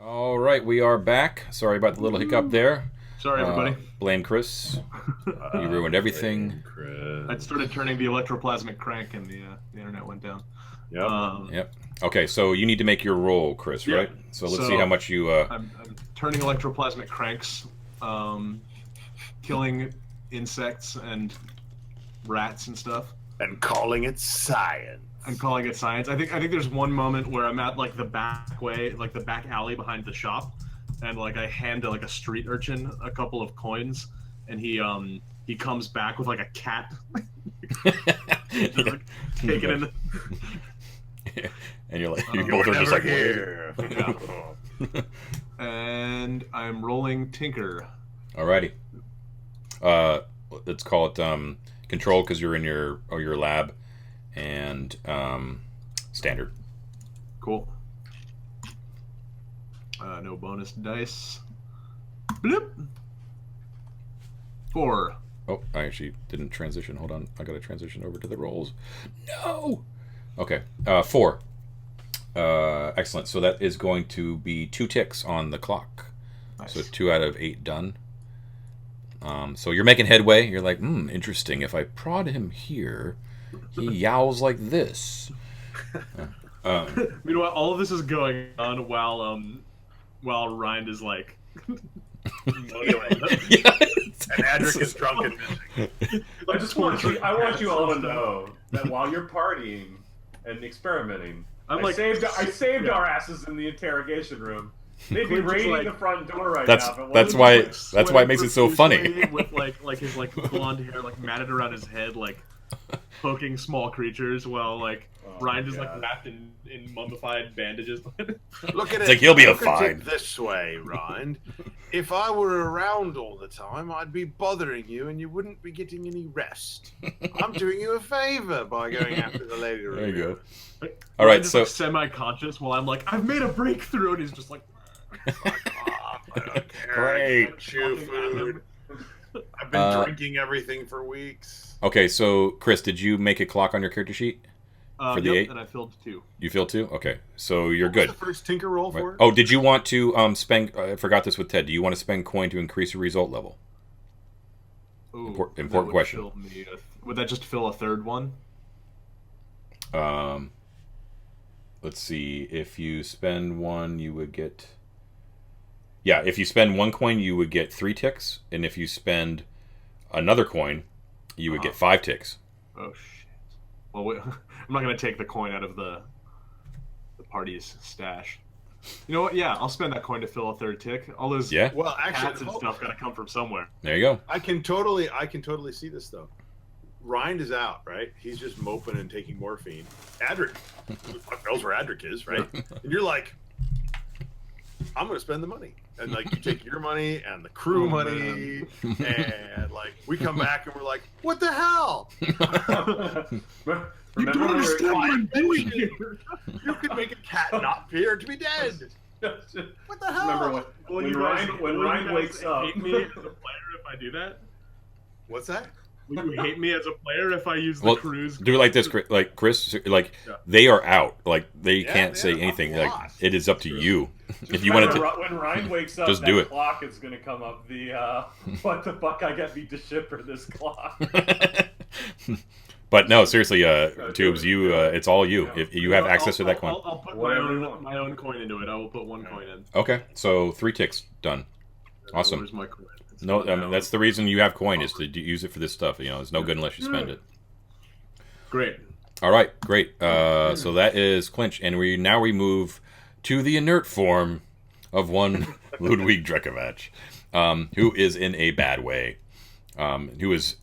All right, we are back. Sorry about the little hiccup there. Sorry, everybody. Blame Chris. You ruined everything. I started turning the electroplasmic crank, and the internet went down. Yep. Yep. Okay, so you need to make your roll, Chris, Yep. right? So let's see how much you. I'm turning electroplasmic cranks, killing insects and rats and stuff, And calling it science. and calling it science. I think there's one moment where I'm at like the back way, like the back alley behind the shop, and like I hand like a street urchin a couple of coins, and he comes back with like a cat, just, like, taking in. And you're like, you both are just like, here. Yeah. And I'm rolling Tinker. alrighty. Let's call it control because you're in your lab, and standard. Cool. No bonus dice. Bloop. 4. Oh, I actually didn't transition. Hold on, I got to transition over to the rolls. No. Okay, 4. Excellent. So that is going to be 2 ticks on the clock. Nice. So 2 out of 8 done. So you're making headway. You're like, interesting. If I prod him here, he yowls like this. Meanwhile, all of this is going on while Rind is like. Yeah. And Adric is drunk and missing. I want you all to know that while you're partying and experimenting, I saved our asses in the interrogation room. They'd be Clint is raiding like- the front door right That's now. But that's what- why that's why it makes it so funny. Profusely with like his like blonde hair like matted around his head, like poking small creatures while like Rind is like God. wrapped in mummified bandages. Look at It's it. like he'll be look at fine. it this way, Rind. If I were around all the time, I'd be bothering you, and you wouldn't be getting any rest. I'm doing you a favor by going after the lady. There you go. Like, All right, Rind is, so like, semi-conscious while I'm like, I've made a breakthrough, and he's just like. I don't care. Great. Chew food. I've been drinking everything for weeks. okay, so Chris, did you make a clock on your character sheet? For the Yep, 8? and I filled 2. You feel 2? Okay, so you're What was good. the first Tinker roll Right. for it? Oh, did you want to spend? I forgot this with Ted. Do you want to spend coin to increase your result level? Ooh, Important that would question. fill me would that just fill a third one? Let's see. If you spend 1, you would get. Yeah, if you spend 1 coin, you would get 3 ticks, and if you spend another coin, you would get 5 ticks. Oh shit. Well, wait, I'm not gonna take the coin out of the party's stash. You know what? Yeah, I'll spend that coin to fill a third tick. All those Yeah, Well, cats actually, and stuff gotta come from somewhere. there you go. I can totally see this though. Rind is out, right? He's just moping and taking morphine. Adric, who the fuck knows where Adric is, right? And you're like, I'm gonna spend the money, and like you take your money and the crew Oh, money, and like we come back and we're like, what the hell? You don't understand what I'm doing here. You could make a cat not appear to be dead. What the hell? Remember when Rind wakes up? Hate me as a player if I do that? What's that? Will you hate me as a player if I use the Well, cruise? do it like this, like Chris. Like Yeah. they are out. Like they Yeah, can't yeah, say I'm anything. Like lost. it is up to you. Just If you wanted remember, to. when Rind wakes up, just that do it. clock is going to come up. The what the fuck? I got me to ship for this clock. But no, seriously, Tubes, you. It's all you. If you have access to that coin. I'll put Whatever you want. my own coin into it. I will put 1 coin in. Okay, so 3 ticks done. Awesome. Where's my coin? It's No, gone I mean now. that's the reason you have coin is to use it for this stuff. You know, it's no good unless you spend it. Great. All right, great. So that is clinch, and we move to the inert form of one Ludwig Drekovac, who is in a bad way, who is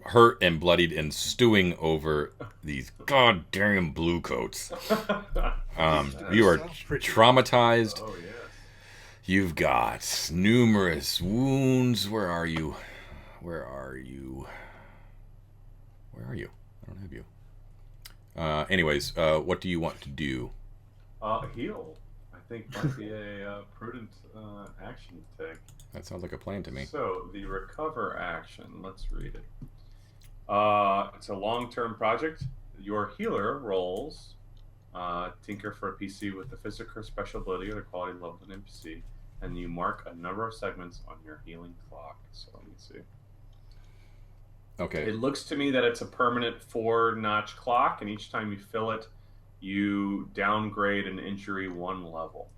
hurt and bloodied and stewing over these goddamn Bluecoats. You are traumatized. Oh yeah. You've got numerous wounds. Where are you? Where are you? Where are you? I don't have you. Anyways, what do you want to do? Heal. I think might be a prudent action to take. That sounds like a plan to me. So the recover action. Let's read it. It's a long-term project. Your healer rolls Tinker for a PC with the physical special ability or the quality level of an NPC, and you mark a number of segments on your healing clock. So let me see. Okay. It looks to me that it's a permanent 4-notch clock, and each time you fill it, you downgrade an injury 1 level.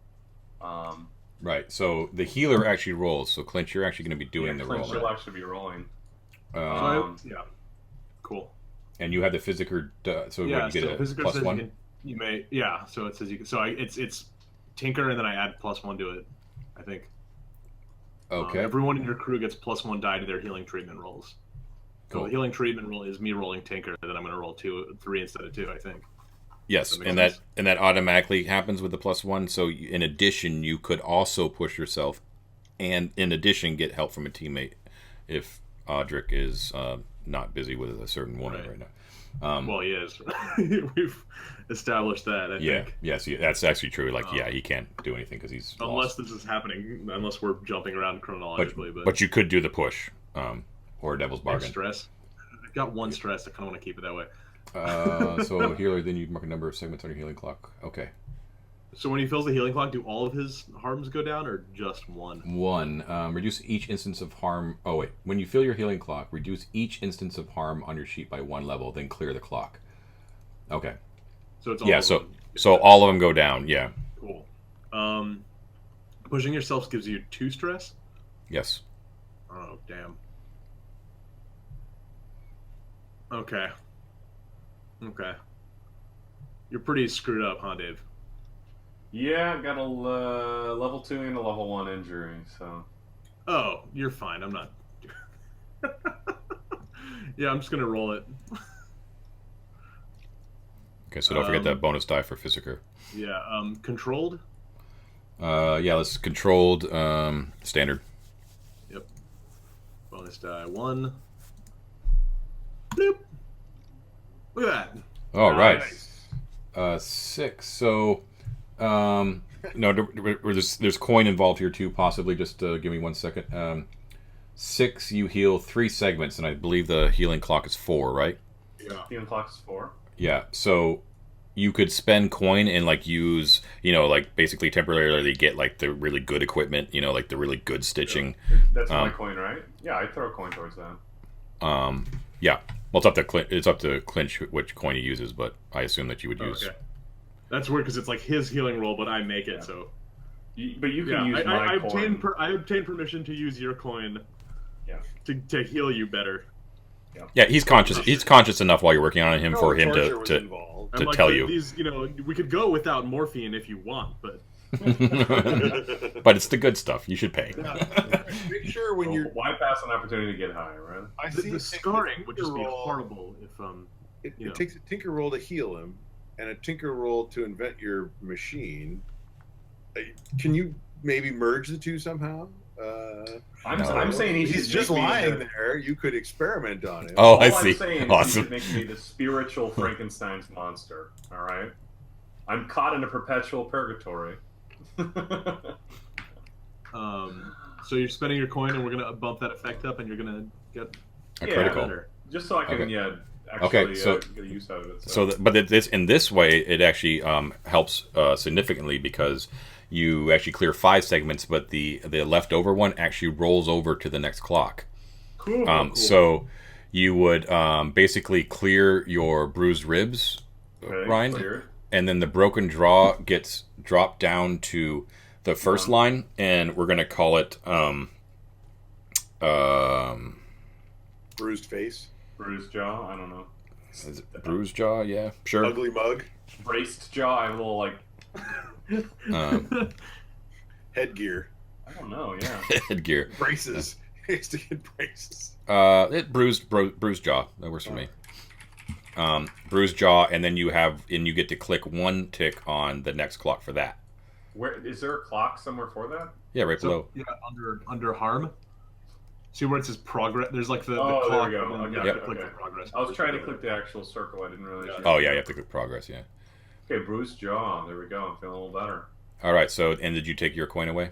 Right. So the healer actually rolls. So Clinch, you're actually going to be doing the roll. Clinch will actually be rolling. Yeah. Cool. And you have the physical. So Yeah. you get So a physical plus says 1. you may. Yeah. So it says you can. So it's Tinker, and then I add +1 to it. I think. Okay. Everyone in your crew gets +1 die to their healing treatment rolls. So Cool. the healing treatment roll is me rolling Tinker, then I'm going to roll 3 instead of 2. I think. Yes, That makes and sense. that automatically happens with the +1. So in addition, you could also push yourself, and in addition, get help from a teammate if Audric is not busy with a certain woman right now. Well, he is. We've established that. I think. Yes, that's actually true. Like, he can't do anything because he's Unless lost. this is happening, unless we're jumping around chronologically. But you could do the push, or a devil's and bargain. stress. I've got 1 stress. I kind of want to keep it that way. So healer, then you mark a number of segments on your healing clock. Okay. So when he fills the healing clock, do all of his harms go down, or just 1? 1. Reduce each instance of harm. Oh wait, when you fill your healing clock, reduce each instance of harm on your sheet by 1 level, then clear the clock. Okay. So it's all Yeah. of So them. so all of them go down. Yeah. Cool. Pushing yourself gives you 2 stress. Yes. Oh damn. Okay. You're pretty screwed up, huh, Dave? Yeah, I got a level 2 and a level 1 injury, so. Oh, you're fine. I'm not. Yeah, I'm just gonna roll it. Okay. So don't forget that bonus die for physiker. Yeah. Controlled. Yeah. Let's controlled standard. Yep. Bonus die 1. Bloop. Look at that. All right. Nice. 6. So, no, there's coin involved here too, possibly. Just give me 1 second. 6, you heal 3 segments, and I believe the healing clock is 4, right? Yeah. Healing clock is 4. Yeah. So you could spend coin and like use, like basically temporarily get like the really good equipment, like the really good stitching. That's my coin, right? Yeah, I throw a coin towards that. Yeah. Well, it's up to Clinch which coin he uses, but I assume that you would use. Okay. That's weird because it's like his healing roll, but I make it. So. But you can use my coin. I obtain permission to use your coin. Yeah. To heal you better. Yeah, he's conscious. He's conscious enough while you're working on him for him torture was to involved. to I'm tell like, you. These, we could go without morphine if you want, but. But it's the good stuff. You should pay. Make sure when you're. Why pass an opportunity to get high, right? I The, see the scarring would just be roll. horrible if It takes a tinker roll to heal him, and a tinker roll to invent your machine. Can you maybe merge the two somehow? I'm saying he's just lying there. You could experiment on him. Oh, All I I'm see. saying is Awesome. you could make me the spiritual Frankenstein's monster. All right, I'm caught in a perpetual purgatory. So you're spending your coin, and we're gonna bump that effect up, and you're gonna get A critical. better. Just so I can, Okay. actually Okay, so- get a use out of it. But in this way, it actually helps significantly because you actually clear 5 segments, but the leftover one actually rolls over to the next clock. cool. So you would basically clear your bruised ribs, Okay, Rind, clear. and then the broken jaw gets dropped down to the first line, and we're gonna call it Bruised face, Bruised jaw. I don't know. is it bruised jaw? Yeah, sure. ugly mug, Braced jaw. I have a little like. headgear, I don't know. Yeah. Headgear. braces. He used to get braces. It bruised jaw. That works for me. Bruised jaw, and then you get to click 1 tick on the next clock for that. Where is there a clock somewhere for that? Yeah, right below. Yeah, under harm. See where it says progress? There's like the Oh, there clock. we go. and then you Okay, have to click okay. the progress. I was trying to click the actual circle. I didn't realize. Oh yeah, you have to click progress. Yeah. Okay, bruised jaw. There we go. I'm feeling a little better. All right. So, and did you take your coin away?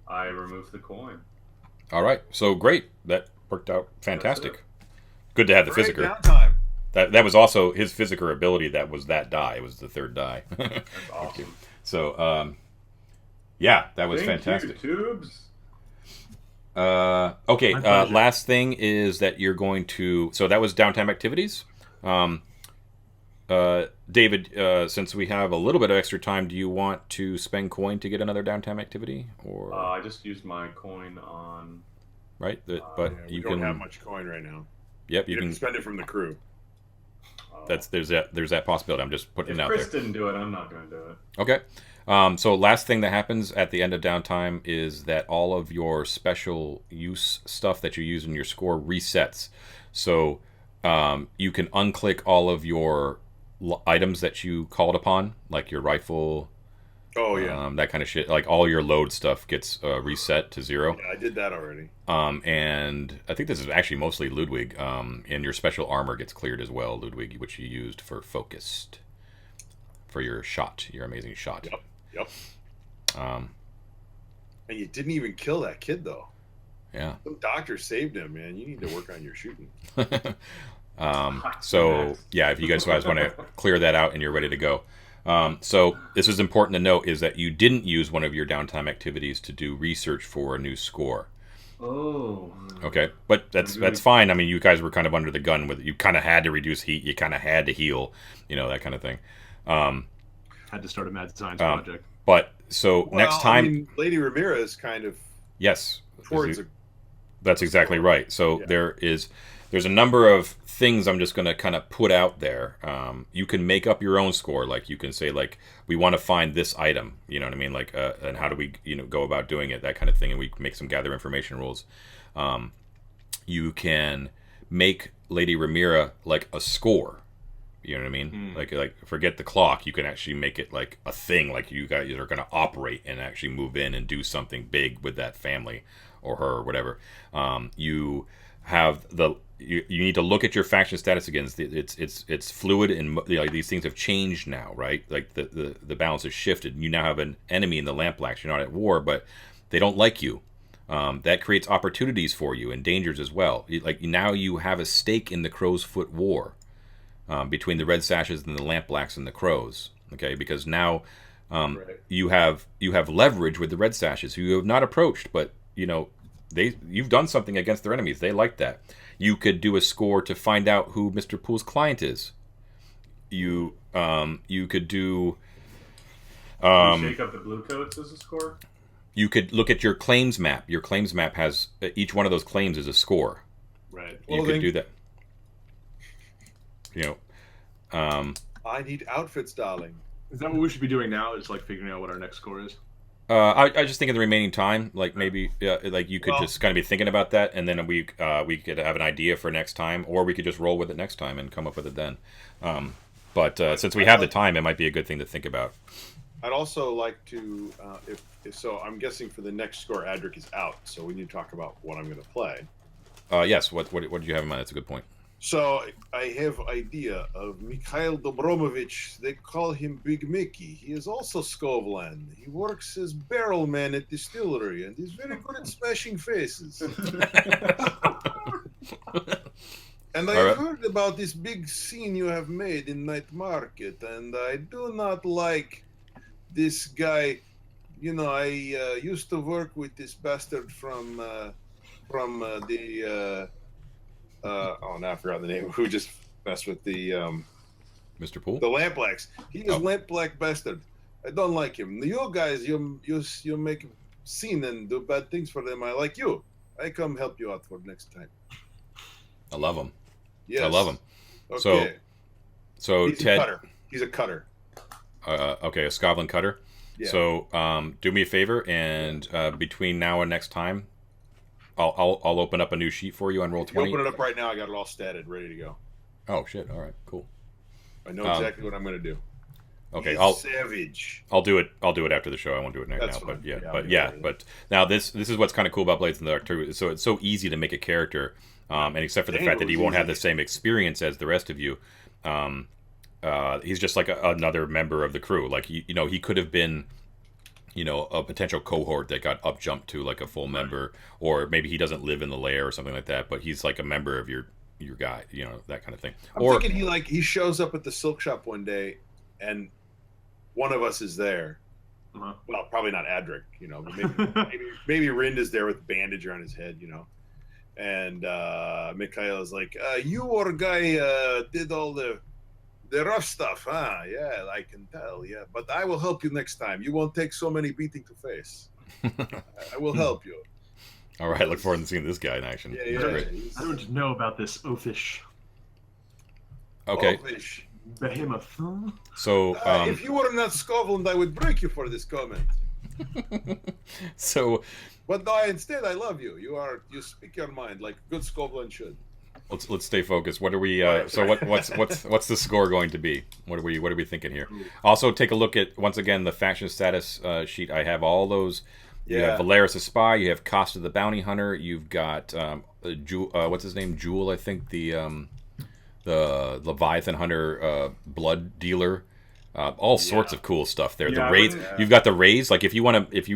I removed the coin. All right. So great. That worked out fantastic. Good to have the Great physiker. downtime. that was also his physical ability. That was that die. It was the third die. That's awesome. So, yeah, that was Thank fantastic. you, Tubes. Okay, My pleasure. last thing is that you're going to... So that was downtime activities. David, since we have a little bit of extra time, do you want to spend coin to get another downtime activity? Or I just used my coin on... Right? But Yeah, we you don't can... have much coin right now. Yep, you You can... can spend it from the crew. There's that possibility. I'm just putting If it out Chris there. didn't do it, I'm not going to do it. Okay. So last thing that happens at the end of downtime is that all of your special use stuff that you use in your score resets. So you can unclick all of your items that you called upon, like your rifle, Oh yeah, that kind of shit. Like all your load stuff gets reset to 0. yeah, I did that already. And I think this is actually mostly Ludwig. And your special armor gets cleared as well, Ludwig, which you used for focused. For your shot, your amazing shot. Yep. And you didn't even kill that kid though. Yeah. Some doctor saved him, man. You need to work on your shooting. So yeah, if you guys want to clear that out and you're ready to go. So this is important to note is that you didn't use one of your downtime activities to do research for a new score. Oh. Okay, but that's fine. I mean, you guys were kind of under the gun with it. You kind of had to reduce heat. You kind of had to heal. That kind of thing. Had to start a mad science project. But so next time, I mean, Lady Ramirez kind of yes, towards that's exactly right. So Yeah. there's a number of things I'm just going to kind of put out there. You can make up your own score. Like you can say like, we want to find this item, you know what I mean? Like, and how do we, go about doing it, that kind of thing. And we make some gather information rules. You can make Lady Ramira like a score. You know what I mean? Like forget the clock. You can actually make it like a thing. Like you guys are going to operate and actually move in and do something big with that family or her or whatever. You have you need to look at your faction status again. It's fluid and these things have changed now, right? Like the balance has shifted. You now have an enemy in the Lampblacks. You're not at war, but they don't like you. That creates opportunities for you and dangers as well. Like now you have a stake in the Crow's Foot War. Between the Red Sashes and the Lampblacks and the Crows, okay? Because now you have leverage with the Red Sashes, who you have not approached, but you've done something against their enemies. They like that. You could do a score to find out who Mr. Poole's client is. You could do. Can you shake up the Bluecoats as a score? You could look at your claims map. Your claims map has each one of those claims is a score. Right. You could do that. I need outfits, darling. Is that what we should be doing now? Is like figuring out what our next score is? I just think in the remaining time, like maybe, like you could just kind of be thinking about that, and then we could have an idea for next time, or we could just roll with it next time and come up with it then. But since we have the time, it might be a good thing to think about. I'd also like to, if so, I'm guessing for the next score, Adric is out, so we need to talk about what I'm going to play. Yes. What did you have in mind? That's a good point. So I have idea of Mikhail Dobromovich. They call him Big Mickey. He is also Skovlan. He works as barrel man at distillery and is very good at smashing faces. And I've heard about this big scene you have made in Night Market, and I do not like this guy. I used to work with this bastard from the. Now I forgot the name. Who just messed with the Mr. Poole? The Lampblacks. He is Lampblack bastard. I don't like him. You guys, you make scene and do bad things for them. I like you. I come help you out for next time. I love him. Yes. I love him. Okay. So He's Ted. a cutter. He's a cutter. Okay, a Skovlan cutter. Yeah. So do me a favor, and between now and next time, I'll open up a new sheet for you on roll 20. Open it up right now. I got it all statted, ready to go. Oh shit! All right, cool. I know exactly what I'm going to do. Okay, He's savage. I'll do it after the show. I won't do it right That's now. fine. But now this is what's kind of cool about Blades in the Dark too. So it's so easy to make a character, and except for the fact that he won't have the same experience as the rest of you, he's just like another member of the crew. Like he could have been, a potential cohort that got up jumped to like a full member, or maybe he doesn't live in the lair or something like that. But he's like a member of your your guy, that kind of thing. I'm thinking he shows up at the silk shop one day, and one of us is there. Uh-huh. Well, probably not Adric, maybe Rind is there with a bandage around his head, and Mikhail is like, your guy did all the rough stuff, huh? Yeah, I can tell, yeah, but I will help you next time. You won't take so many beating to face. I will help you. All right, look forward to seeing this guy in action. Yeah. I don't know about this oafish. Okay. Oafish. Behemoth. So, if you were not Scotland, I would break you for this comment. So, but instead, I love you. You speak your mind like good Scotland should. Let's stay focused. What are we? So what's the score going to be? What are we thinking here? Also, take a look at once again the faction status sheet. I have all those. You have Valeris the Spy. You have Costa the Bounty Hunter. You've got what's his name? Jewel, I think. The Leviathan Hunter, Blood Dealer. All sorts of cool stuff there. Yeah, the raids. You've got the raids. Like if you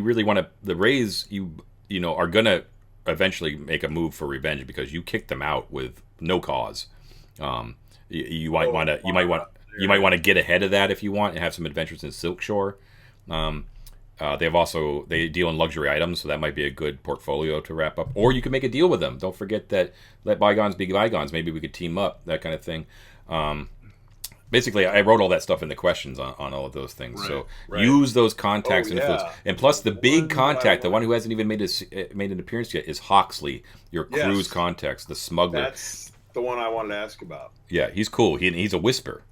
really want to, the raids you are gonna eventually make a move for revenge because you kicked them out with no cause. You might want to get ahead of that if you want and have some adventures in Silkshore. They deal in luxury items, so that might be a good portfolio to wrap up. Or you can make a deal with them. Don't forget that let bygones be bygones. Maybe we could team up, that kind of thing. Basically, I wrote all that stuff in the questions on all of those things. So use those contacts and influence. And plus, the big contact, the one who hasn't even made an appearance yet, is Hawksley, your crew's contacts, the smuggler. That's the one I wanted to ask about. Yeah, he's cool. He's a whisper.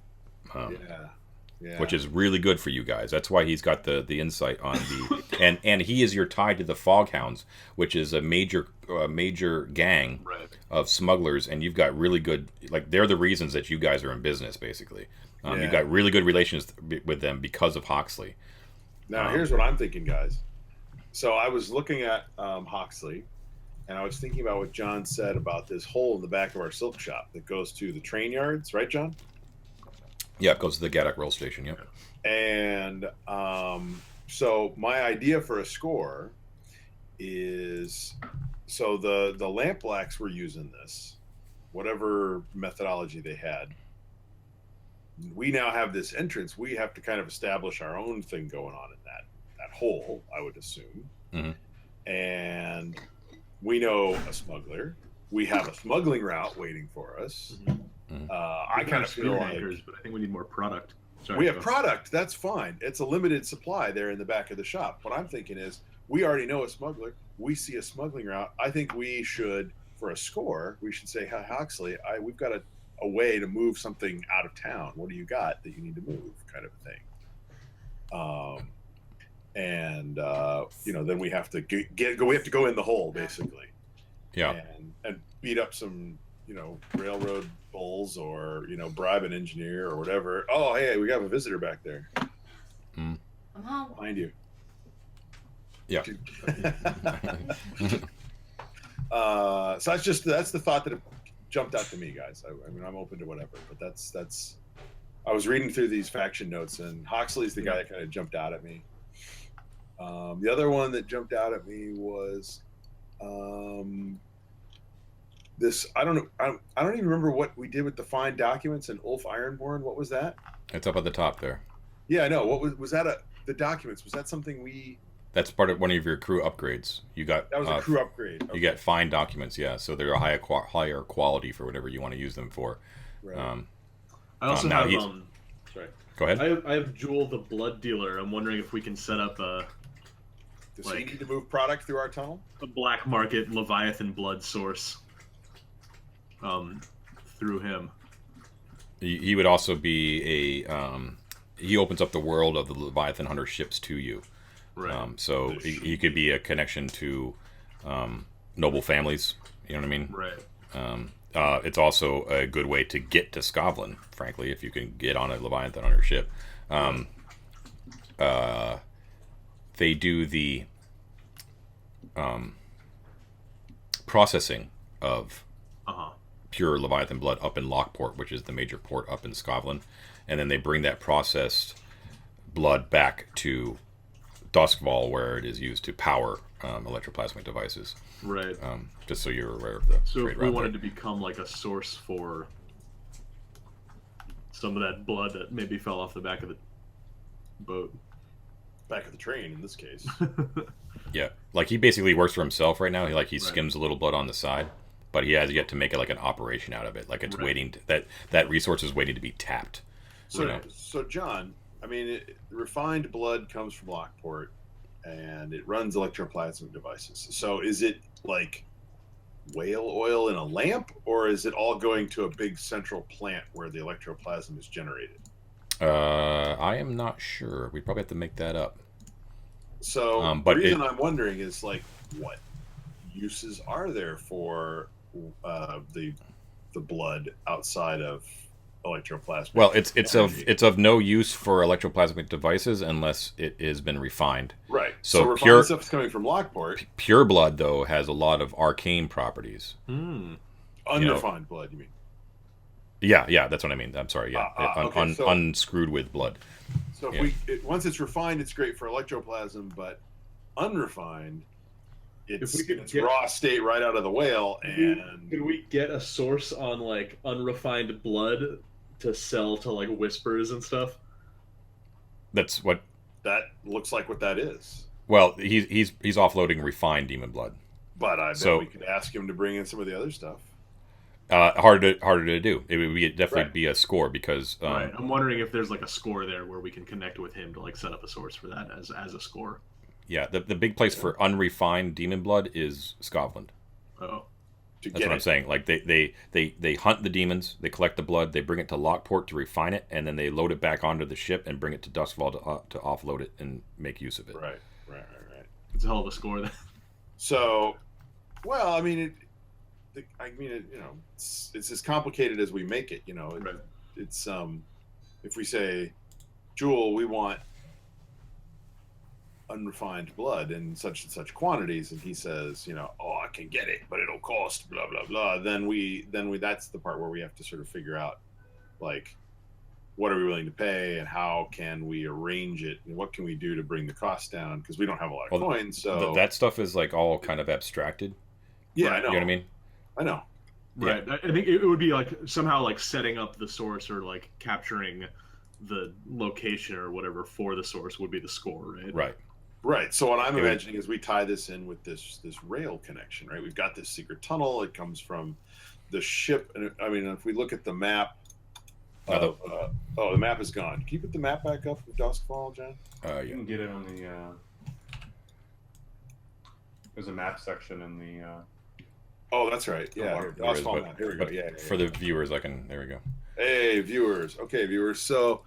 Yeah. Which is really good for you guys. That's why he's got the insight on the and he is your tie to the Foghounds, which is a major gang of smugglers, and you've got really good, like, they're the reasons that you guys are in business, basically. You've got really good relations with them because of Hawksley. Now here's what I'm thinking, guys. So I was looking at Hawksley, and I was thinking about what John said about this hole in the back of our silk shop that goes to the train yards, right, John? Yeah, it goes to the Gaddock Rail Station, yeah. And so my idea for a score is, so the Lampblacks were using this, whatever methodology they had. We now have this entrance. We have to kind of establish our own thing going on in that hole, I would assume. Mm-hmm. And we know a smuggler. We have a smuggling route waiting for us. Mm-hmm. I kind of feel like, but I think we need more product. We have product. That's fine. It's a limited supply there in the back of the shop. What I'm thinking is, we already know a smuggler. We see a smuggling route. I think we should, for a score, we should say, hey, Huxley, we've got a way to move something out of town. What do you got that you need to move, kind of thing. Then we have to we have to go in the hole, basically. Yeah. And beat up some, railroad bulls, or bribe an engineer or whatever. Oh, hey, we have a visitor back there. I'm home. Behind you. Yeah. So that's the thought that jumped out to me, guys. I mean, I'm open to whatever, but that's. I was reading through these faction notes, and Hawksley's the guy that kind of jumped out at me. The other one that jumped out at me was this. I don't know. I don't even remember what we did with the fine documents and Ulf Ironborn. What was that? It's up at the top there. Yeah, I know. What was that? The documents, was that something we? That's part of one of your crew upgrades. You got that was a crew upgrade. Okay. You get fine documents, yeah. So they're a higher quality for whatever you want to use them for. Right. I also have sorry. Go ahead. I have Jewel the Blood Dealer. I'm wondering if we can set up a. Does he need to move product through our tunnel? A black market Leviathan blood source. Through him. He would also be he opens up the world of the Leviathan Hunter ships to you. Right. So he could be a connection to noble families. You know what I mean? Right. It's also a good way to get to Scotland, frankly, if you can get on a Leviathan Hunter ship. They do the processing of pure Leviathan blood up in Lockport, which is the major port up in Scotland, and then they bring that processed blood back to Duskval, where it is used to power electroplasmic devices. Right. Just so you're aware of the So trade if we route wanted there. to become like a source for some of that blood that maybe fell off the back of the boat. Back of the train in this case. Yeah, like he basically works for himself right now. He Right. skims a little blood on the side, but he has yet to make it like an operation out of it. Like it's Right. waiting that resource is waiting to be tapped. So, you know? so John, I mean, refined blood comes from Lockport, and it runs electroplasmic devices. So, is it like whale oil in a lamp, or is it all going to a big central plant where the electroplasm is generated? I am not sure. We probably have to make that up. So, the but reason I'm wondering is like, what uses are there for the blood outside of electroplasmic? Well, it's energy? of no use for electroplasmic devices unless it has been refined. Right. So So refined pure stuff's coming from Lockport. pure blood though has a lot of arcane properties. Unrefined blood, you mean? Yeah, that's what I mean. I'm sorry. Yeah, Okay, so- unscrewed with blood. So Yeah. if once it's refined, it's great for electroplasm, but unrefined, it's If we could in its get- raw state right out of the whale, and Could we get a source on like unrefined blood to sell to like whispers and stuff? That's what. that looks like what that is. Well, he's offloading refined demon blood. But I bet So- we could ask him to bring in some of the other stuff. Harder to do. It would definitely Right. be a score because Right. I'm wondering if there's like a score there where we can connect with him to like set up a source for that as a score. yeah, the big place for unrefined demon blood is Scotland. Oh. To That's get what I'm it. saying. Like they hunt the demons, they collect the blood, they bring it to Lockport to refine it, and then they load it back onto the ship and bring it to Duskfall to offload it and make use of it. Right. It's a hell of a score then. So, well, I mean, it's as complicated as we make it. Right. It's if we say, Jewel, we want unrefined blood in such and such quantities, and he says, oh, I can get it, but it'll cost blah blah blah. Then we that's the part where we have to sort of figure out, like, what are we willing to pay, and how can we arrange it, and what can we do to bring the cost down, because we don't have a lot of Well, coins. So That stuff is like all kind of abstracted. yeah, Right, I know. You know what I mean? I know. Right. I think it would be like somehow like setting up the source or like capturing the location or whatever for the source would be the score, right? Right. Right. So what I'm It would- imagining is we tie this in with this rail connection, right? We've got this secret tunnel. It comes from the ship, and I mean, if we look at the map, Now the map is gone. Can you put the map back up of Duskfall, John? You Yeah. can get it on the. There's a map section in the. Oh, that's right. Yeah, Oh, here, There is, Duskfall but- map. Here we go. but Yeah. For the viewers, there we go. Hey, viewers. Okay, viewers. So,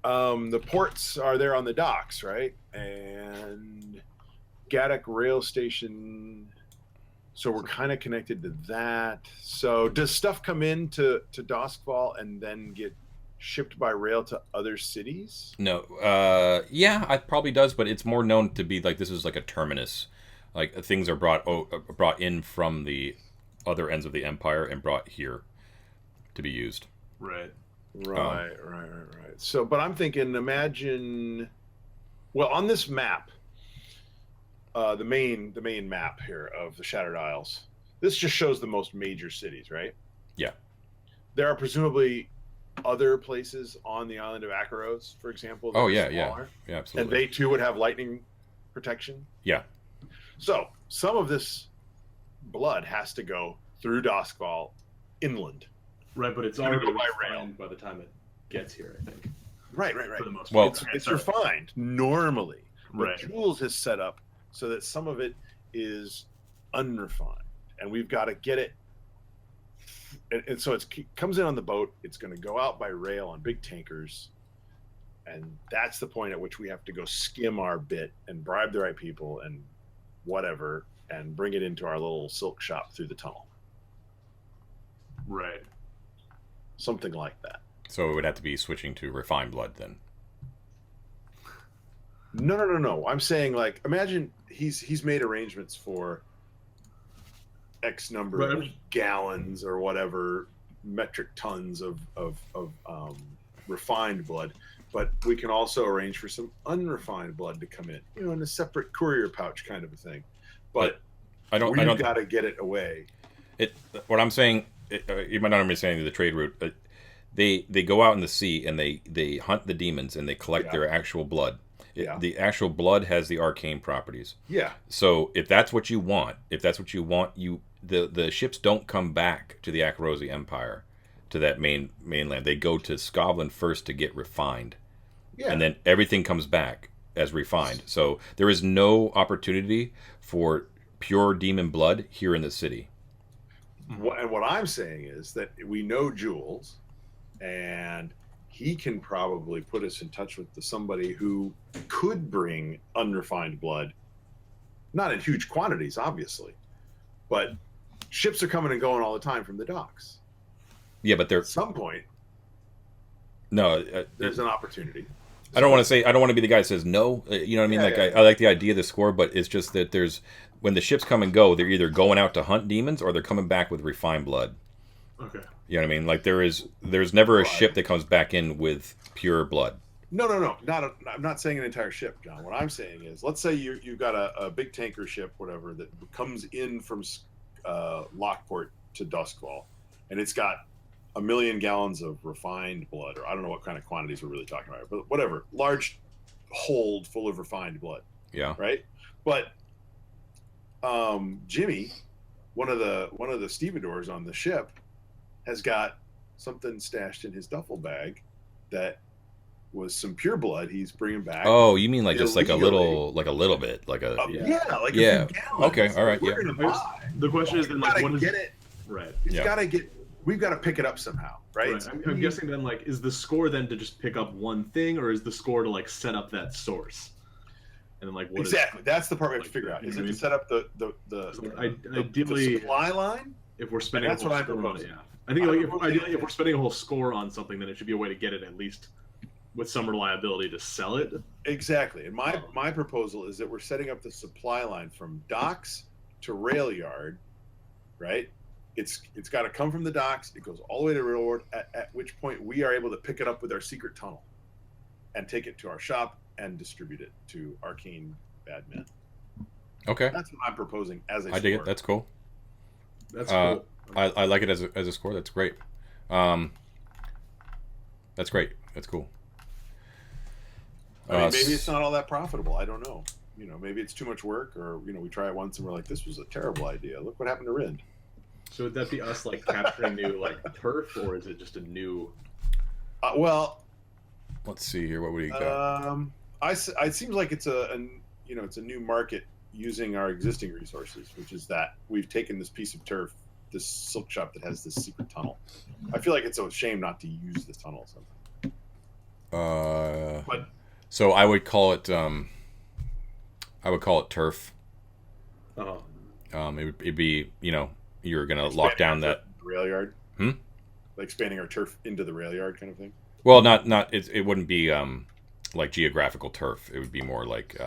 the ports are there on the docks, right? And Gaddock Rail Station. So we're kind of connected to that. So does stuff come in to Duskfall and then get shipped by rail to other cities? No, yeah, it probably does, but it's more known to be like this is like a terminus. Like things are brought in from the other ends of the empire and brought here to be used. Right. Right. So, but I'm thinking, imagine, well, on this map, the main map here of the Shattered Isles, this just shows the most major cities, right? Yeah. There are presumably other places on the island of Akaros, for example. that Oh are yeah, smaller, yeah, and absolutely. they too would have lightning protection. Yeah. So some of this blood has to go through Duskfall inland. Right, but it's Gotta already go by rail. refined by the time it gets here, I think. Right. For the most Well, part. It's refined normally. But Right. Jules has set up so that some of it is unrefined, and we've got to get it. And so it comes in on the boat. It's going to go out by rail on big tankers, and that's the point at which we have to go skim our bit and bribe the right people and whatever, and bring it into our little silk shop through the tunnel. Right. Something like that. So it would have to be switching to refined blood then. No. I'm saying, like, imagine he's made arrangements for X number of Right. gallons or whatever metric tons of refined blood, but we can also arrange for some unrefined blood to come in a separate courier pouch kind of a thing. but we've got to get it away. What I'm saying, you might not understand the trade route. They go out in the sea and they hunt the demons and they collect their actual blood. The actual blood has the arcane properties. Yeah. So if that's what you want, the ships don't come back to the Akarosi Empire, to that mainland. They go to Scotland first to get refined. Yeah. And then everything comes back as refined. So there is no opportunity for pure demon blood here in the city. And what I'm saying is that we know Jules, and he can probably put us in touch with somebody who could bring unrefined blood, not in huge quantities, obviously, but ships are coming and going all the time from the docks. Yeah, but at some point, there's an opportunity. I don't want to be the guy that says no. You know what I mean? I like the idea of the score, but it's just that when the ships come and go, they're either going out to hunt demons or they're coming back with refined blood. Okay. You know what I mean? Like there's never a ship that comes back in with pure blood. No. I'm not saying an entire ship, John. What I'm saying is, let's say you've got a big tanker ship, whatever, that comes in from Lockport to Duskfall, and it's got 1 million gallons of refined blood, or I don't know what kind of quantities we're really talking about, but whatever, large hold full of refined blood. Yeah. Right. But Jimmy, one of the stevedores on the ship, has got something stashed in his duffel bag that was some pure blood he's bringing back. Oh, you mean like just like a little bit, like a few gallons. Okay, all right, We're gonna buy. The question is then, like, what is it? Right. We've got to pick it up somehow, right? I'm guessing then, like, is the score then to just pick up one thing, or is the score to like set up that source? And then, like, what exactly? That's the part we have to figure out. Is it to set up the supply line? If we're spending, that's what I'm proposing. I think if we're spending a whole score on something, then it should be a way to get it at least with some reliability to sell it. Exactly. And my proposal is that we're setting up the supply line from docks to rail yard, right? It's got to come from the docks. It goes all the way to railroad, at which point we are able to pick it up with our secret tunnel and take it to our shop and distribute it to arcane bad men. Okay. That's what I'm proposing as a score. I dig it. That's cool. That's cool. I like it as a score. That's great. That's great. That's cool. I mean, maybe it's not all that profitable. I don't know. Maybe it's too much work, or we try it once and we're like, this was a terrible idea. Look what happened to Rind. So would that be us like capturing new like turf, or is it just a new? Well, let's see here. What would you got? It seems like it's a new market using our existing resources, which is that we've taken this piece of turf, this silk shop that has this secret tunnel. I feel like it's a shame not to use the tunnel sometime. But so I would call it turf. Oh. It'd be you're gonna lock down that rail yard. Like expanding our turf into the rail yard kind of thing. Well, not it wouldn't be like geographical turf. It would be more like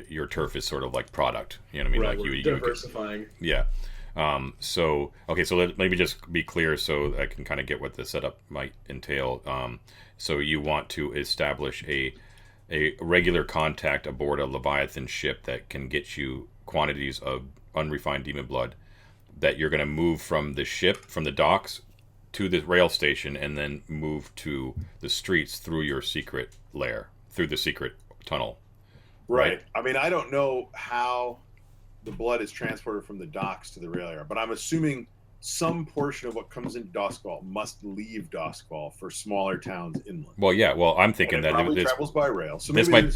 your turf is sort of like product. You know what I mean? Right, like you diversifying. Yeah. So let me just be clear so I can kind of get what the setup might entail. So you want to establish a regular contact aboard a Leviathan ship that can get you quantities of unrefined demon blood that you're going to move from the ship, from the docks to the rail station, and then move to the streets through your secret lair, through the secret tunnel. Right. I mean, I don't know how the blood is transported from the docks to the rail yard, but I'm assuming some portion of what comes into Doskvall must leave Doskvall for smaller towns inland. Well, yeah. Well, I'm thinking and it that probably travels by rail. So this maybe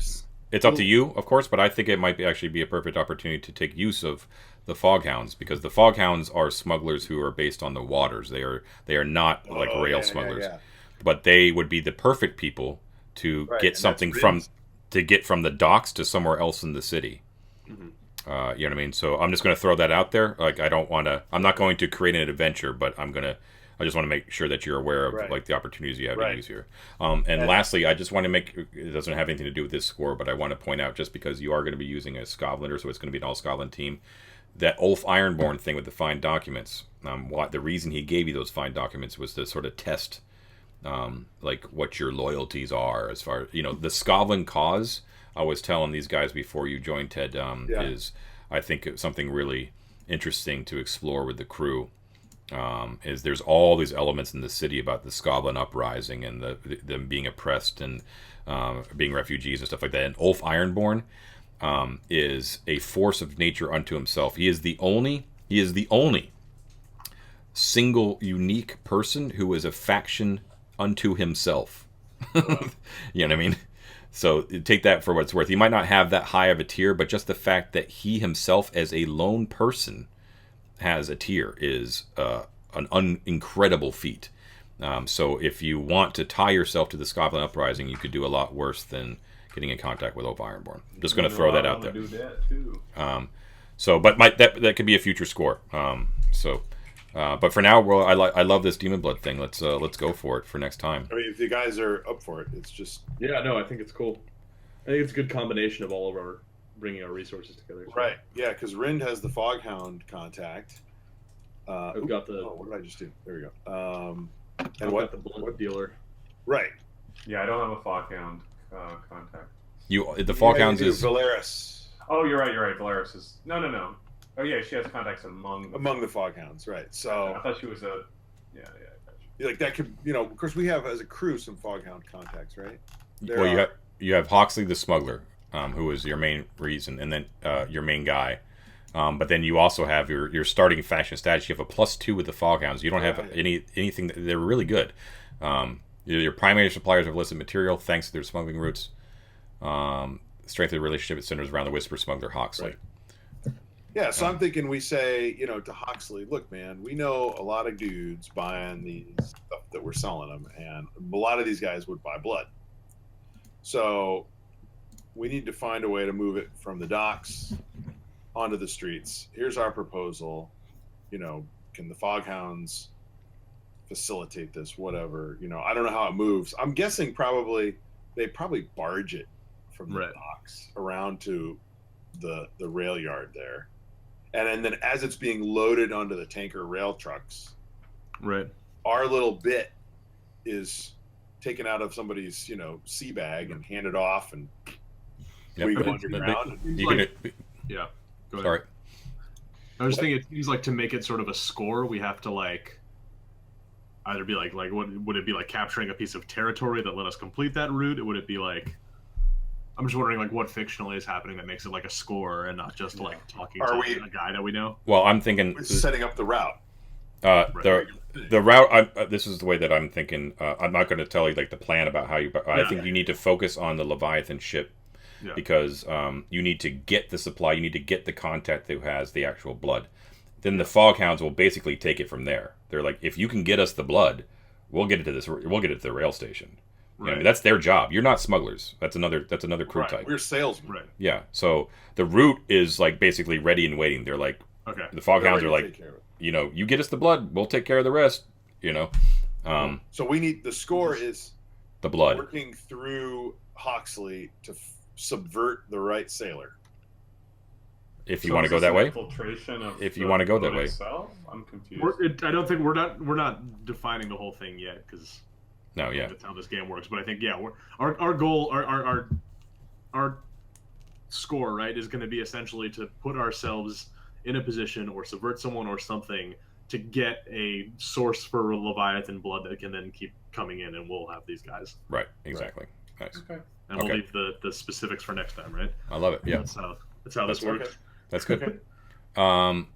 it's up to you, of course, but I think it might actually be a perfect opportunity to take use of the Foghounds, because the Foghounds are smugglers who are based on the waters. They are not like rail smugglers, but they would be the perfect people to get something from the docks to somewhere else in the city. Mm-hmm. You know what I mean? So I'm just going to throw that out there. Like I'm not going to create an adventure, but I just want to make sure that you're aware of like the opportunities you have to use here. And lastly, I just want to it doesn't have anything to do with this score, but I want to point out, just because you are going to be using a Scotlander, so it's going to be an all Scotland team, that Ulf Ironborn thing with the fine documents. The reason he gave you those fine documents was to sort of test like what your loyalties are as far as, you know, the Skovlan cause. I was telling these guys before you joined, Ted, is I think it's something really interesting to explore with the crew. Is there's all these elements in the city about the Skovlan uprising and them being oppressed and being refugees and stuff like that. And Ulf Ironborn is a force of nature unto himself. He is the only single unique person who is a faction unto himself. You know what I mean? So take that for what it's worth. He might not have that high of a tier, but just the fact that he himself as a lone person has a tier is an incredible feat. So if you want to tie yourself to the Skovlan uprising, you could do a lot worse than getting in contact with Ulf Ironborn. Just going to throw that out there. Do that too. But that could be a future score. But for now, well, I love this Demon Blood thing. Let's go for it for next time. I mean, if you guys are up for it, it's just I think it's cool. I think it's a good combination of all of our bringing our resources together. So. right. Yeah, because Rind has the Foghound contact. I've got the. Oh, what did I just do? There we go. And I've what got the blood dealer. Right. Yeah, I don't have a Foghound contact. The Foghounds is Valeris. Oh, you're right. Valeris is no. Oh yeah, she has contacts among the Foghounds, right? So I thought she was a I got you. like that could, you know, of course we have as a crew some Foghound contacts, right? You have Hawksley the Smuggler, who is your main reason, and then your main guy. But then you also have your starting faction status. You have a +2 with the Foghounds. You don't have anything. They're really good. Your primary suppliers of illicit material, thanks to their smuggling routes. Strength of the relationship it centers around the Whisper Smuggler Hawksley. Right. Yeah, so I'm thinking we say, you know, to Hawksley, look, man, we know a lot of dudes buying these stuff that we're selling them, and a lot of these guys would buy blood. So we need to find a way to move it from the docks onto the streets. Here's our proposal. You know, can the Foghounds facilitate this? Whatever. You know, I don't know how it moves. I'm guessing they probably barge it from the docks around to the rail yard there. And then as it's being loaded onto the tanker rail trucks, right, our little bit is taken out of somebody's, you know, sea bag and handed off, and we go underground. Go ahead. Sorry. I was thinking, it seems like to make it sort of a score, we have to like either be like what would it be like capturing a piece of territory that let us complete that route? Would it be like? I'm just wondering, like, what fictionally is happening that makes it like a score and not just like talking to a guy that we know. Well, I'm thinking setting up the route. The route. This is the way that I'm thinking. I'm not going to tell you like the plan about how you. But I think you need to focus on the Leviathan ship because you need to get the supply. You need to get the contact who has the actual blood. Then the Foghounds will basically take it from there. They're like, if you can get us the blood, we'll get it to this. We'll get it to the rail station. Right. I mean, that's their job. You're not smugglers. That's another crew type. We're salesmen. Right. Yeah. So the route is like basically ready and waiting. They're like, okay. The Foghounds are like, you know, you get us the blood, we'll take care of the rest. You know. So we need the score is the blood working through Hawksley to subvert the right sailor. If you want to go that way. Infiltration of if you want to go that way. Itself? I'm confused. I don't think we're not defining the whole thing yet because. No, yeah. That's how this game works. But I think, our goal, our score, right, is going to be essentially to put ourselves in a position or subvert someone or something to get a source for Leviathan blood that can then keep coming in, and we'll have these guys. Right, exactly. Right. Nice. Okay. And we'll leave the specifics for next time, right? I love it. Yeah. That's how this works. Okay. That's good. Okay.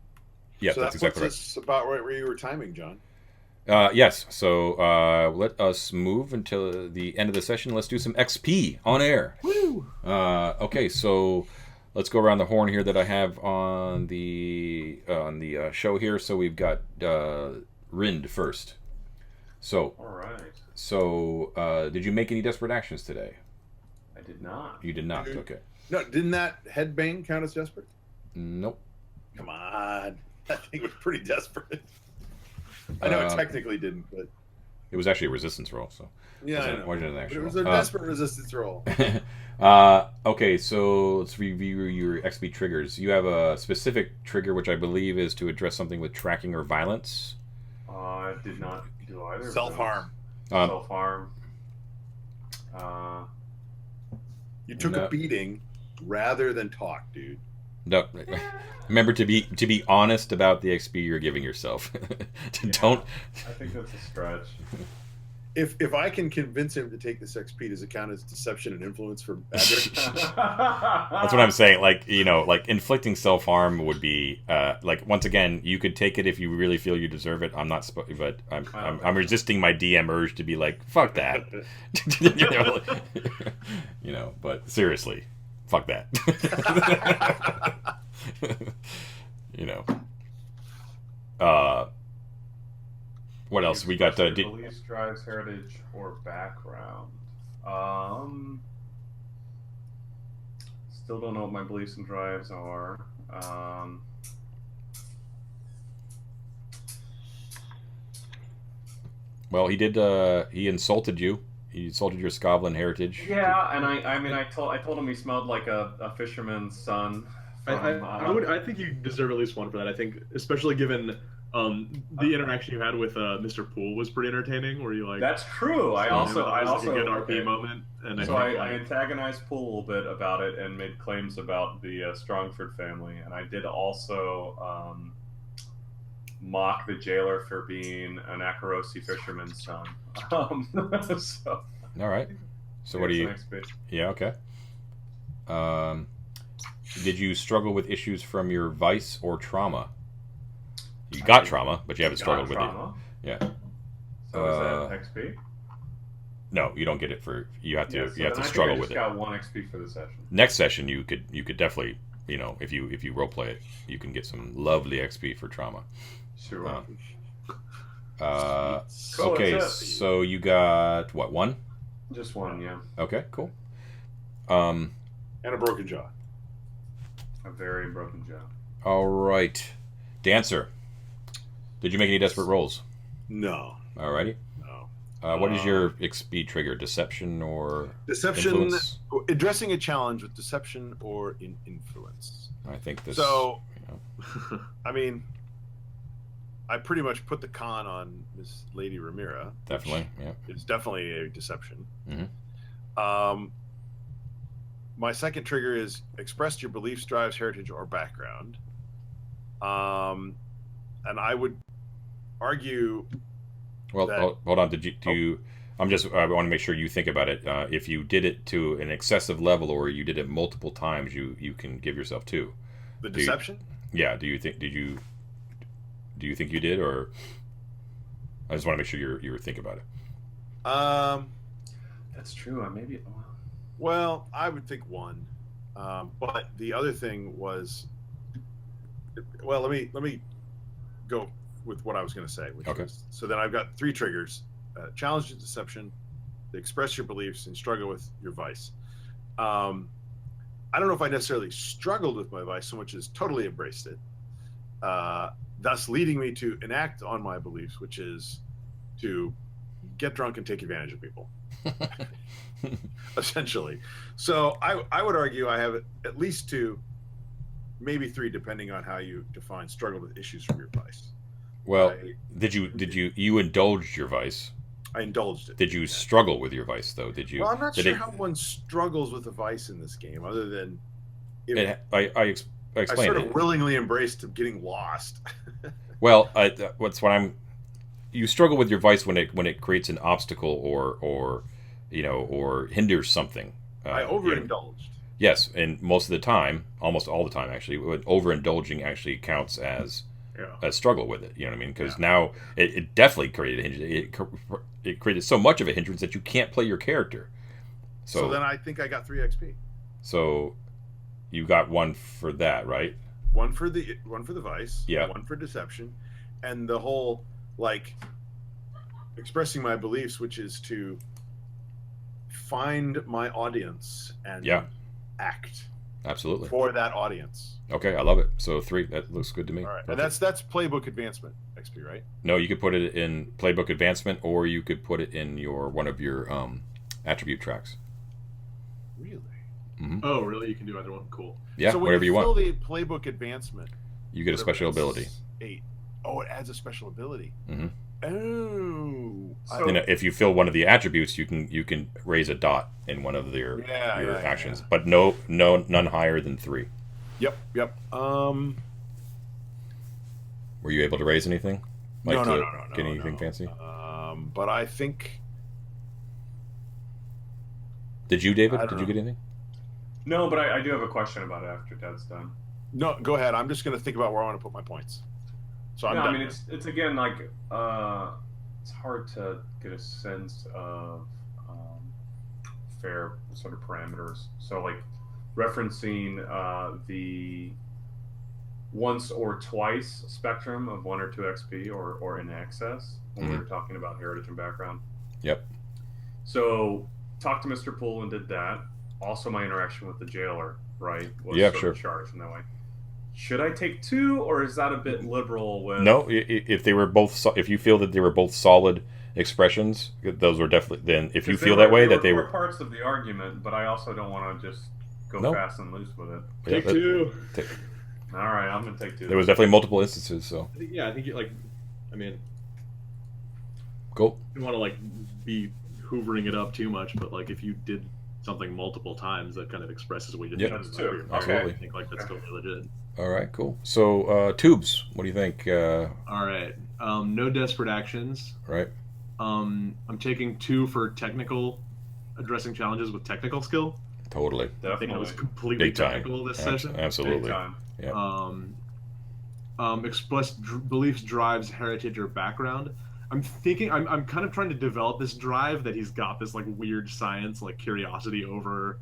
Yeah, so that's exactly right. That's about right where you were timing, John. Yes, so let us move until the end of the session. Let's do some XP on air. Woo! Okay, so let's go around the horn here that I have on the show here. So we've got Rind first. So, all right. So, did you make any desperate actions today? I did not. You did not. Okay. No, didn't that headbang count as desperate? Nope. Come on, that thing was pretty desperate. I know it technically didn't, but it was actually a resistance roll. So yeah, I know. Wasn't an actual But it was a desperate resistance roll. Okay, so let's review your XP triggers. You have a specific trigger, which I believe is to address something with tracking or violence. I did not do either. Self-harm. Self-harm. You took a beating rather than talk, dude. No, remember to be honest about the XP you're giving yourself. Don't. I think that's a stretch. If I can convince him to take this XP, does it count as deception and influence for Adric? That's what I'm saying. Like, like inflicting self-harm would be like, once again, you could take it if you really feel you deserve it. I'm not, but I'm resisting my DM urge to be like, fuck that. But seriously, fuck that. What else we got? Beliefs, drives, heritage, or background. Still don't know what my beliefs and drives are. Well, he did. He insulted you. He insulted your Skovlin heritage. Yeah, and I told him he smelled like a fisherman's son. I think you deserve at least one for that. I think, especially given the interaction you had with Mr. Poole was pretty entertaining. Where you like? That's true. I also a good RP moment, and so I antagonized Poole a little bit about it and made claims about the Strongford family, and I did also mock the jailer for being an Akarosi fisherman's son. So, all right. So what do you? Yeah. Okay. Did you struggle with issues from your vice or trauma? You got trauma, but you haven't struggled with it. Yeah. So is that XP? No, you don't get it for. You have to. You have to struggle with it. I got 1 XP for the session. Next session, you could definitely, if you role play it, you can get some lovely XP for trauma. Sure. Okay, so you got what, 1? Just 1, yeah. Okay, cool. And a broken jaw. A very broken jaw. All right, Dancer. Did you make any desperate rolls? No. Alrighty. No. What is your XP trigger? Deception or deception? Influence? Addressing a challenge with deception or influence. I think this. So, I mean, I pretty much put the con on Miss Lady Ramira. Definitely, yeah. It's definitely a deception. Mm-hmm. My second trigger is express your beliefs, drives, heritage, or background. And I would argue. Well, that, hold on. I want to make sure you think about it. If you did it to an excessive level, or you did it multiple times, you can give yourself 2. The deception. Do you think you did, or I just want to make sure you were thinking about it. That's true. Maybe. Well, I would think 1, but the other thing was. Well, let me go with what I was going to say. Okay. So then I've got 3 triggers: challenge and deception, express your beliefs, and struggle with your vice. I don't know if I necessarily struggled with my vice so much as totally embraced it, thus leading me to enact on my beliefs, which is to get drunk and take advantage of people. Essentially. So I would argue I have at least 2, maybe 3, depending on how you define struggle with issues from your vice. Well, did you indulged your vice? I indulged it. Did you struggle with your vice, though? Did you? Well, I'm not sure how one struggles with a vice in this game, other than I explained sort of willingly embraced getting lost. Well, you struggle with your vice when it creates an obstacle or hinders something. I overindulged. Yes, and most of the time, almost all the time actually, overindulging actually counts as a struggle with it. You know what I mean? Because now it definitely created a hindrance. It created so much of a hindrance that you can't play your character. So then I think I got 3 XP. So you got 1 for that, right? 1 for the vice. Yeah. 1 for deception, and the whole expressing my beliefs, which is to find my audience and act absolutely for that audience. Okay, I love it. So 3, that looks good to me. All right, and that's playbook advancement XP, right? No, you could put it in playbook advancement, or you could put it in one of your attribute tracks. Really? Mm-hmm. Oh, really? You can do either one. Cool. Yeah, so whatever you want. The playbook advancement, you get a special ability. 8. Oh, it adds a special ability. Mm-hmm. Oh. So- You know, if you fill one of the attributes, you can raise a dot in one of your Yeah, actions, yeah. but none higher than 3. Yep. Were you able to raise anything? No. Get anything fancy? But I think. Did you, David? I don't Did you know. get anything? No, but I do have a question about it after Dad's done. No, go ahead. I'm just going to think about where I want to put my points. So I'm No, done. I mean it's again like it's hard to get a sense of fair sort of parameters. So like referencing the once or twice spectrum of 1 or 2 XP or in excess when we were talking about heritage and background. Yep. So talked to Mr. Poole and did that. Also, my interaction with the jailer, right? Was Yeah, sort of sure. charged in that way. Should I take 2, or is that a bit liberal? With No, if they were both, if you feel that they were both solid expressions, those were definitely. Then, if you 'Cause feel that way, that they core were. parts of the argument, but I also don't want to just go No. fast and loose with it. Yeah, Take 2. All right, I'm gonna take 2. There was definitely multiple instances. So I think you like. I mean, cool. you want to like be hoovering it up too much, but like if you did something multiple times, that kind of expresses what you did. Yep. That's 2. Absolutely. I think like that's totally legit. All right, cool. So tubes, what do you think? All right. No desperate actions. Right. I'm taking 2 for technical, addressing challenges with technical skill. Totally. I think I was Definitely. completely Big time. technical this session. Big Absolutely. time. Express beliefs, drives, heritage, or background. I'm thinking I'm kind of trying to develop this drive that he's got, this like weird science, like curiosity over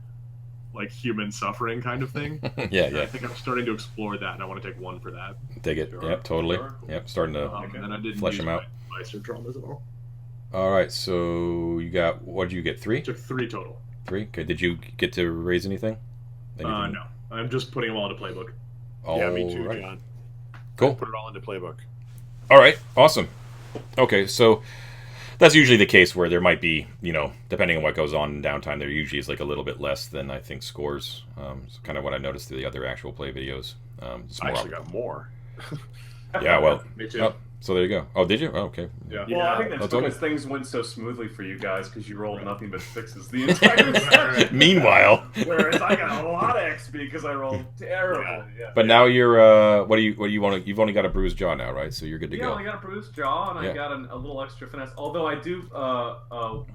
like human suffering kind of thing. Yeah. I think I'm starting to explore that, and I want to take 1 for that. Dig it. Sure. Yep, totally. Sure. Yep, starting to. And I didn't Flesh use them out. my Meister traumas at all. All right, so you got, what did you get? 3? Took 3 total. 3. Okay. Did you get to raise anything? No, I'm just putting them all into playbook. Yeah, me too, All right. John. Cool. Put it all into playbook. All right, awesome. Okay, so that's usually the case where there might be, depending on what goes on in downtime, there usually is like a little bit less than I think scores. It's kind of what I noticed through the other actual play videos. It's I more actually got more. yeah, well, Me too. oh, so there you go. Oh, did you? Oh, okay. Yeah. Well, I think that's That's okay. because things went so smoothly for you guys because you rolled nothing but 6s the entire session. Meanwhile, Whereas I got a lot of XP because I rolled terribly. Yeah. but now you're what do you want to? You've only got a bruised jaw now, right? So you're good to Yeah, go. I got a bruised jaw and Yeah. I got a little extra finesse. Although I do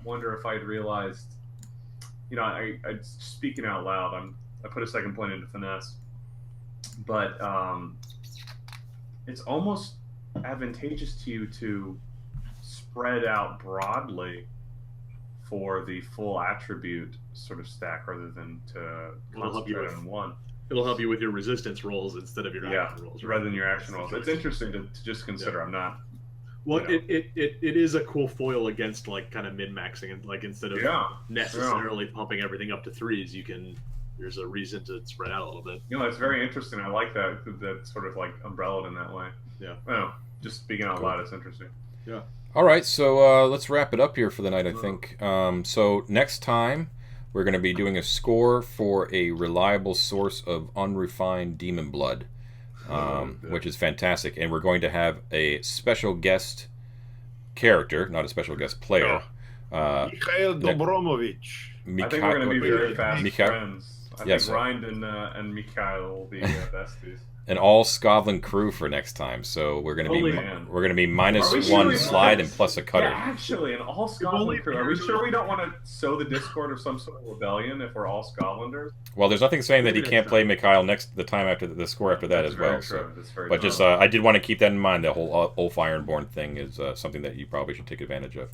wonder if I'd realized, I speaking out loud, I put a 2nd point into finesse, but it's almost advantageous to you to spread out broadly for the full attribute sort of stack rather than to It'll help you concentrate with- on one. It'll help you with your resistance rolls instead of your Yeah, action rolls. rather than your action rolls. It's interesting to just consider. I'm not. Well, you know. it is a cool foil against like kind of min-maxing, and like instead of Yeah. necessarily pumping everything up to 3s, there's a reason to spread out a little bit. It's very interesting. I like that sort of like umbrella in that way. Yeah. Oh, just speaking out Cool. loud, it's interesting. All right, so let's wrap it up here for the night, I think. So next time, we're going to be doing a score for a reliable source of unrefined demon blood, which is fantastic. And we're going to have a special guest character, not a special guest player. Mikhail Dobromovich. I think we're going to be very fast Mikhail- friends. I Yes, think Rind and Mikhail will be besties. an all Scotland crew for next time. So we're going to Holy be man. we're going to be minus Are we sure 1 we slide want- and plus a cutter. Yeah, actually, an all only Scotland crew. Are we barely- sure we don't want to sow the discord of some sort of rebellion if we're all Scotlanders? Well, there's nothing saying that he Maybe can't next play time. Mikhail the time after the score after that That's as well. very So. true. That's very But true. just, I did want to keep that in mind. The whole Ulf Ironborn thing is something that you probably should take advantage of.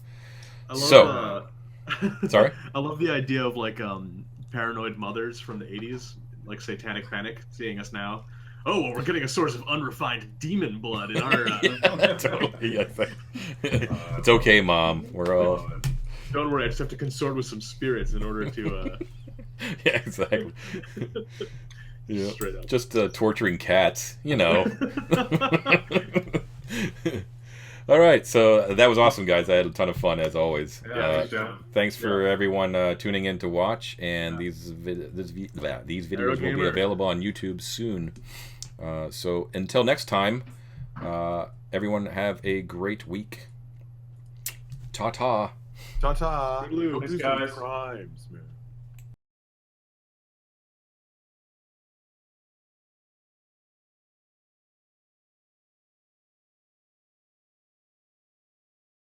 I love, So- Sorry? I love the idea of like paranoid mothers from the 80s, like Satanic Panic, seeing us now. Oh, well, we're getting a source of unrefined demon blood in our. Totally. Yeah, it's okay, Mom. We're all. Don't worry, I just have to consort with some spirits in order to. Yeah, exactly. Yeah. Straight up. Just torturing cats, All right, so that was awesome, guys. I had a ton of fun as always. Yeah, thanks, John. Thanks for everyone tuning in to watch, and these videos will be Gamer. available on YouTube soon. So until next time, everyone have a great week. Ta ta. Ta-ta. Toodaloo. Go Thanks, do some guys. crimes, man.